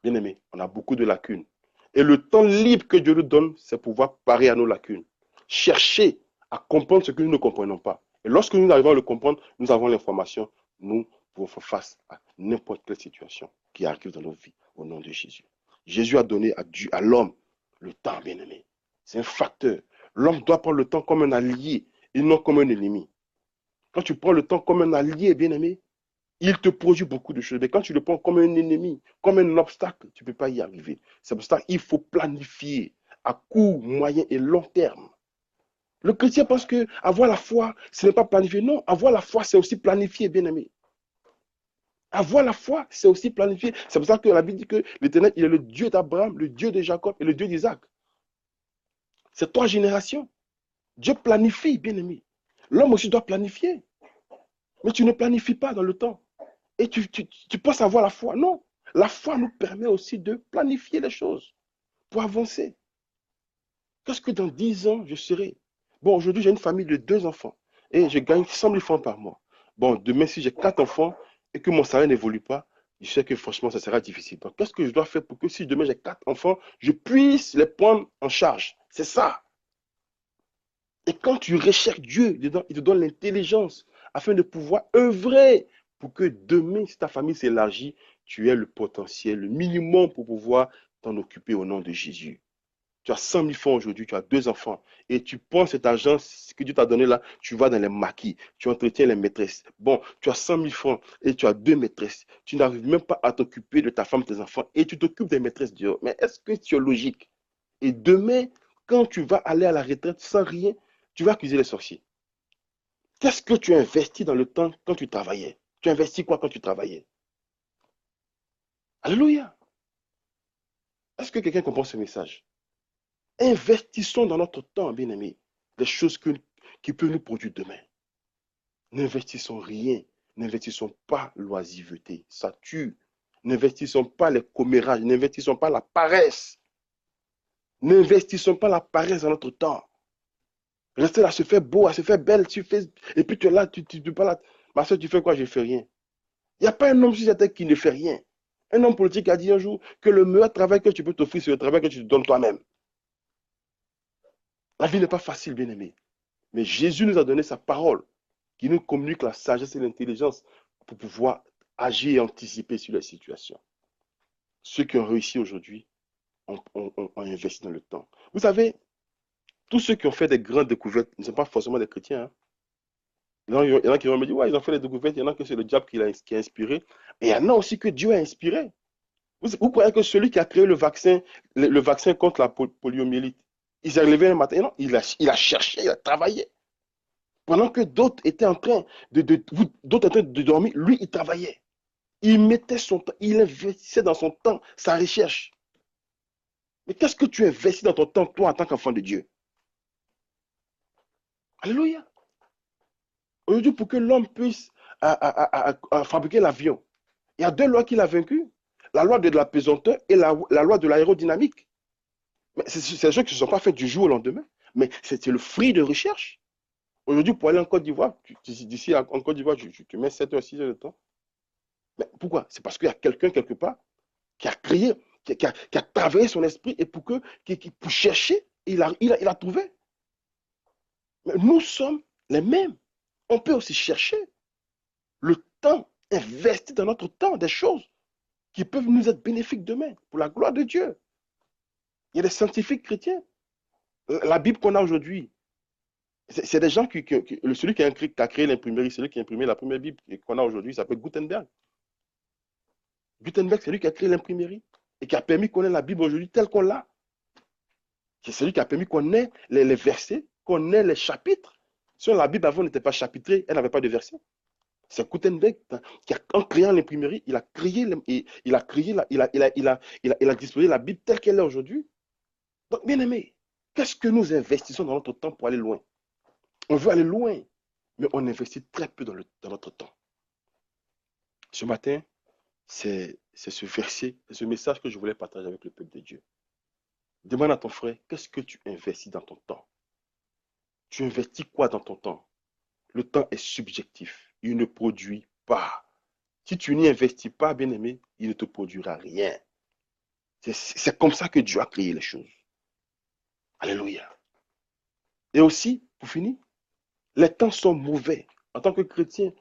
Bien aimé, on a beaucoup de lacunes. Et le temps libre que Dieu nous donne, c'est pouvoir parer à nos lacunes. Chercher à comprendre ce que nous ne comprenons pas. Et lorsque nous arrivons à le comprendre, nous avons l'information, nous pouvons faire face à n'importe quelle situation qui arrive dans nos vies au nom de Jésus. Jésus a donné à l'homme le temps, bien aimé. C'est un facteur. L'homme doit prendre le temps comme un allié et non comme un ennemi. Quand tu prends le temps comme un allié, bien aimé, il te produit beaucoup de choses. Mais quand tu le prends comme un ennemi, comme un obstacle, tu ne peux pas y arriver. C'est pour ça qu'il faut planifier à court, moyen et long terme. Le chrétien pense que avoir la foi, ce n'est pas planifier. Non, avoir la foi, c'est aussi planifier, bien aimé. Avoir la foi, c'est aussi planifier. C'est pour ça que la Bible dit que l'Éternel, il est le Dieu d'Abraham, le Dieu de Jacob et le Dieu d'Isaac. C'est trois générations. Dieu planifie, bien aimé. L'homme aussi doit planifier. Mais tu ne planifies pas dans le temps. Et tu penses avoir la foi. Non. La foi nous permet aussi de planifier les choses pour avancer. Qu'est-ce que dans 10 ans, je serai? Bon, aujourd'hui, j'ai une famille de 2 enfants et je gagne 100 000 francs par mois. Bon, demain, si j'ai 4 enfants et que mon salaire n'évolue pas, je sais que franchement, ça sera difficile. Donc, qu'est-ce que je dois faire pour que si demain j'ai 4 enfants, je puisse les prendre en charge? C'est ça. Et quand tu recherches Dieu dedans, il te donne l'intelligence afin de pouvoir œuvrer pour que demain, si ta famille s'élargit, tu aies le potentiel, le minimum pour pouvoir t'en occuper au nom de Jésus. Tu as 100 000 francs aujourd'hui, tu as 2 enfants et tu prends cet argent que Dieu t'a donné là, tu vas dans les maquis, tu entretiens les maîtresses. Bon, tu as 100 000 francs et tu as 2 maîtresses. Tu n'arrives même pas à t'occuper de ta femme, de tes enfants et tu t'occupes des maîtresses dehors. Mais est-ce que tu es logique? Et demain, quand tu vas aller à la retraite sans rien, tu vas accuser les sorciers. Qu'est-ce que tu as investi dans le temps quand tu travaillais? Tu as investi quoi quand tu travaillais? Alléluia. Est-ce que quelqu'un comprend ce message? Investissons dans notre temps, bien-aimés, les choses qui peuvent nous produire demain. N'investissons rien. N'investissons pas l'oisiveté. Ça tue. N'investissons pas les commérages. N'investissons pas la paresse. N'investissons pas la paresse dans notre temps. Rester là, se faire beau, à se faire belle. Et puis tu es là, tu ne pas là. Ma soeur, tu fais quoi? Je ne fais rien. Il n'y a pas un homme sur cette terre qui ne fait rien. Un homme politique a dit un jour que le meilleur travail que tu peux t'offrir, c'est le travail que tu te donnes toi-même. La vie n'est pas facile, bien aimé. Mais Jésus nous a donné sa parole qui nous communique la sagesse et l'intelligence pour pouvoir agir et anticiper sur les situations. Ceux qui ont réussi aujourd'hui ont investi dans le temps. Vous savez, tous ceux qui ont fait des grandes découvertes ne sont pas forcément des chrétiens. Hein. Il y en a qui vont me dire, ouais, ils ont fait des découvertes, il y en a que c'est le diable qui a inspiré. Et il y en a aussi que Dieu a inspiré. Vous croyez que celui qui a créé le vaccin contre la poliomyélite, il s'est levé un matin, non, il a cherché, il a travaillé. Pendant que d'autres étaient en train d'autres étaient en train de dormir, lui, il travaillait. Il mettait son temps, il investissait dans son temps, sa recherche. Mais qu'est-ce que tu investis dans ton temps, toi, en tant qu'enfant de Dieu? Alléluia. Aujourd'hui, pour que l'homme puisse fabriquer l'avion, il y a 2 lois qu'il a vaincues. La loi de la pesanteur et la loi de l'aérodynamique. Mais c'est des choses qui ne se sont pas faites du jour au lendemain. Mais c'est le fruit de recherche. Aujourd'hui, pour aller en Côte d'Ivoire, d'ici en Côte d'Ivoire, tu mets 7 heures, 6 heures de temps. Mais pourquoi? C'est parce qu'il y a quelqu'un quelque part qui a créé, qui a travaillé son esprit et pour chercher, il a trouvé. Mais nous sommes les mêmes. On peut aussi chercher le temps, investir dans notre temps des choses qui peuvent nous être bénéfiques demain, pour la gloire de Dieu. Il y a des scientifiques chrétiens. La Bible qu'on a aujourd'hui, c'est des gens celui qui a créé l'imprimerie, celui qui a imprimé la première Bible qu'on a aujourd'hui, il s'appelle Gutenberg. Gutenberg, c'est lui qui a créé l'imprimerie et qui a permis qu'on ait la Bible aujourd'hui telle qu'on l'a. C'est celui qui a permis qu'on ait les versets, qu'on ait les chapitres. Si la Bible avant n'était pas chapitrée, elle n'avait pas de versets. C'est Gutenberg qui, en créant l'imprimerie, il a disposé la Bible telle qu'elle est aujourd'hui. Donc, bien aimé, qu'est-ce que nous investissons dans notre temps pour aller loin? On veut aller loin, mais on investit très peu dans notre temps. Ce matin, c'est ce verset, c'est ce message que je voulais partager avec le peuple de Dieu. Demande à ton frère, qu'est-ce que tu investis dans ton temps? Tu investis quoi dans ton temps? Le temps est subjectif. Il ne produit pas. Si tu n'y investis pas, bien aimé, il ne te produira rien. C'est comme ça que Dieu a créé les choses. Alléluia. Et aussi, pour finir, les temps sont mauvais. En tant que chrétien,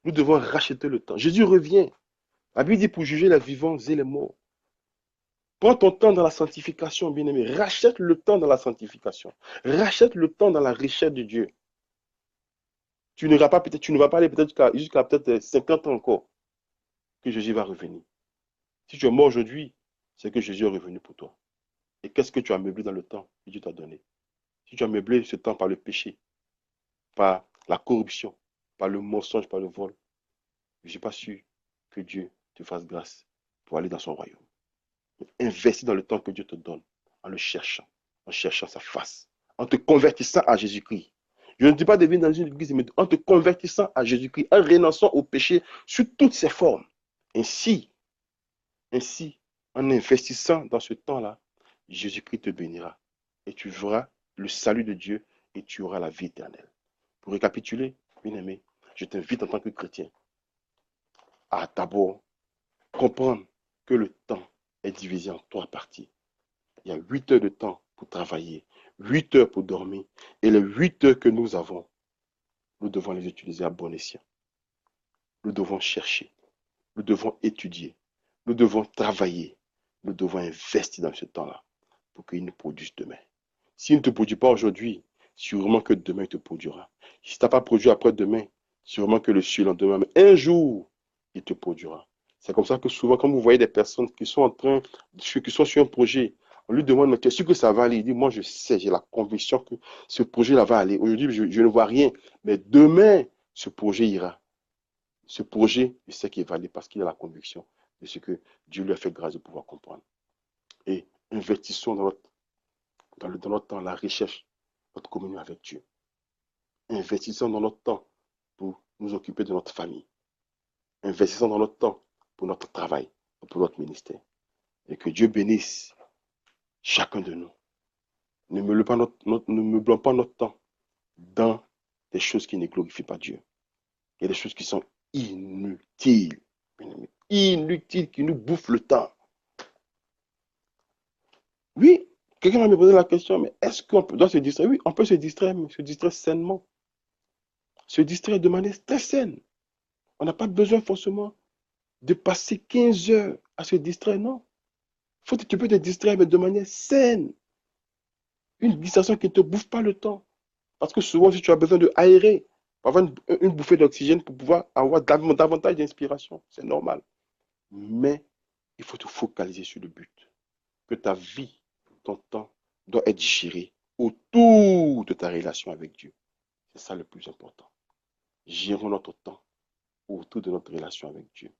nous devons racheter le temps. Jésus revient. La Bible dit pour juger les vivants et les morts. Prends ton temps dans la sanctification, bien-aimé. Rachète le temps dans la sanctification. Rachète le temps dans la richesse de Dieu. Tu ne vas pas aller peut-être jusqu'à peut-être 50 ans encore que Jésus va revenir. Si tu es mort aujourd'hui, c'est que Jésus est revenu pour toi. Et qu'est-ce que tu as meublé dans le temps que Dieu t'a donné? Si tu as meublé ce temps par le péché, par la corruption, par le mensonge, par le vol, je ne suis pas sûr que Dieu te fasse grâce pour aller dans son royaume. Investis dans le temps que Dieu te donne en cherchant sa face, en te convertissant à Jésus-Christ. Je ne dis pas de venir dans une église, mais en te convertissant à Jésus-Christ, en renonçant au péché sous toutes ses formes. Ainsi, en investissant dans ce temps-là, Jésus-Christ te bénira et tu verras le salut de Dieu et tu auras la vie éternelle. Pour récapituler, bien-aimé, je t'invite en tant que chrétien à d'abord comprendre que le temps est divisé en 3 parties. Il y a 8 heures de temps pour travailler, 8 heures pour dormir. Et les 8 heures que nous avons, nous devons les utiliser à bon escient. Nous devons chercher, nous devons étudier, nous devons travailler, nous devons investir dans ce temps-là pour qu'il nous produise demain. S'il ne te produit pas aujourd'hui, sûrement que demain il te produira. Si tu n'as pas produit après-demain, sûrement que le surlendemain, mais un jour, il te produira. C'est comme ça que souvent, quand vous voyez des personnes qui sont sur un projet, on lui demande, mais qu'est-ce que ça va aller? Il dit, moi je sais, j'ai la conviction que ce projet-là va aller. Aujourd'hui, je ne vois rien, mais demain, ce projet ira. Ce projet, je sais qu'il va aller parce qu'il a la conviction de ce que Dieu lui a fait grâce de pouvoir comprendre. Et investissons dans notre temps, la recherche, notre communion avec Dieu. Investissons dans notre temps pour nous occuper de notre famille. Investissons dans notre temps pour notre travail, pour notre ministère. Et que Dieu bénisse chacun de nous. Ne meublons pas notre temps dans des choses qui ne glorifient pas Dieu. Il y a des choses qui sont inutiles. Inutiles, qui nous bouffent le temps. Oui, quelqu'un va me poser la question, mais est-ce qu'on doit se distraire? Oui, on peut se distraire, mais se distraire sainement. Se distraire de manière très saine. On n'a pas besoin forcément de passer 15 heures à se distraire, non. Tu peux te distraire, mais de manière saine. Une distraction qui ne te bouffe pas le temps. Parce que souvent, si tu as besoin de aérer, pour avoir une bouffée d'oxygène pour pouvoir avoir davantage d'inspiration, c'est normal. Mais il faut te focaliser sur le but. Que ta vie, ton temps, doit être géré autour de ta relation avec Dieu. C'est ça le plus important. Gérons notre temps autour de notre relation avec Dieu.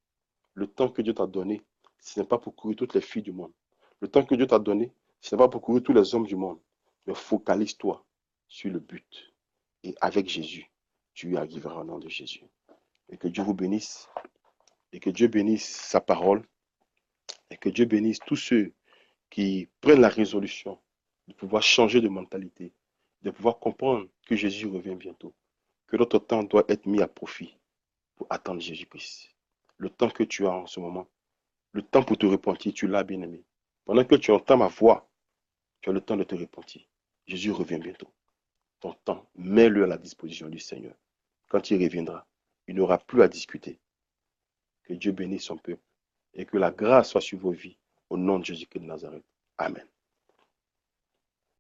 Le temps que Dieu t'a donné, ce n'est pas pour courir toutes les filles du monde. Le temps que Dieu t'a donné, ce n'est pas pour courir tous les hommes du monde. Mais focalise-toi sur le but. Et avec Jésus, tu y arriveras au nom de Jésus. Et que Dieu vous bénisse. Et que Dieu bénisse sa parole. Et que Dieu bénisse tous ceux qui prennent la résolution de pouvoir changer de mentalité, de pouvoir comprendre que Jésus revient bientôt. Que notre temps doit être mis à profit pour attendre Jésus-Christ. Le temps que tu as en ce moment, le temps pour te repentir, tu l'as, bien-aimé. Pendant que tu entends ma voix, tu as le temps de te repentir. Jésus revient bientôt. Ton temps, mets-le à la disposition du Seigneur. Quand il reviendra, il n'aura plus à discuter. Que Dieu bénisse son peuple et que la grâce soit sur vos vies. Au nom de Jésus-Christ de Nazareth. Amen.